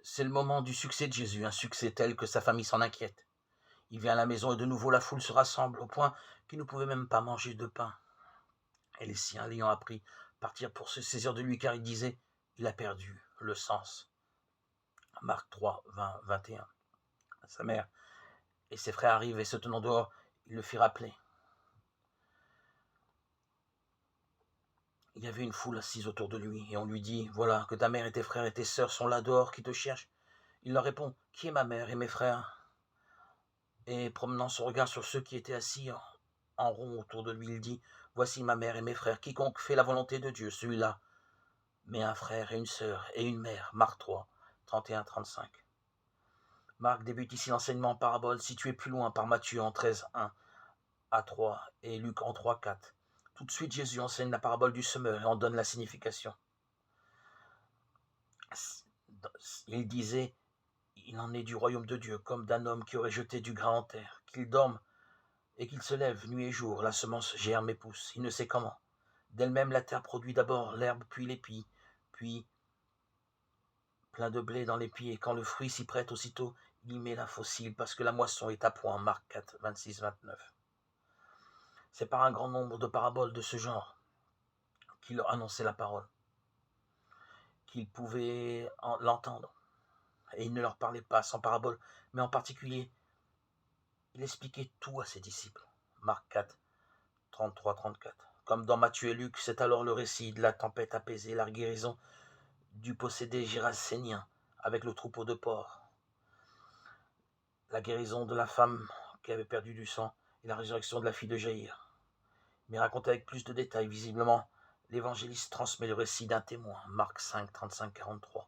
C'est le moment du succès de Jésus, un succès tel que sa famille s'en inquiète. Il vient à la maison et de nouveau la foule se rassemble au point qu'il ne pouvait même pas manger de pain. Et les siens, l'ayant appris, partirent pour se saisir de lui car il disait « Il a perdu le sens ». Marc 3, 20, 21. Sa mère et ses frères arrivent et se tenant dehors, il le fit rappeler. Il y avait une foule assise autour de lui et on lui dit « Voilà que ta mère et tes frères et tes sœurs sont là dehors qui te cherchent ». Il leur répond « Qui est ma mère et mes frères ?» Et promenant son regard sur ceux qui étaient assis en rond autour de lui, il dit « Voici ma mère et mes frères, quiconque fait la volonté de Dieu, celui-là, mais un frère et une sœur et une mère. » Marc 3, 31-35. Marc débute ici l'enseignement en parabole, situé plus loin par Matthieu en 13, 1 à 3 et Luc en 3, 4. Tout de suite, Jésus enseigne la parabole du semeur et en donne la signification. Il disait « Il en est du royaume de Dieu, comme d'un homme qui aurait jeté du grain en terre, qu'il dorme et qu'il se lève nuit et jour, la semence germe et pousse, il ne sait comment. D'elle-même, la terre produit d'abord l'herbe, puis l'épi, puis plein de blé dans l'épi, et quand le fruit s'y prête aussitôt, il met la faucille, parce que la moisson est à point. » Marc 4, 26, 29. C'est par un grand nombre de paraboles de ce genre qu'il leur annonçait la parole, qu'ils pouvaient l'entendre. Et il ne leur parlait pas sans parabole, mais en particulier, il expliquait tout à ses disciples. Marc 4, 33, 34. Comme dans Matthieu et Luc, c'est alors le récit de la tempête apaisée, la guérison du possédé gérassénien avec le troupeau de porcs, la guérison de la femme qui avait perdu du sang et la résurrection de la fille de Jaïr. Mais raconté avec plus de détails, visiblement, l'évangéliste transmet le récit d'un témoin, Marc 5, 35, 43.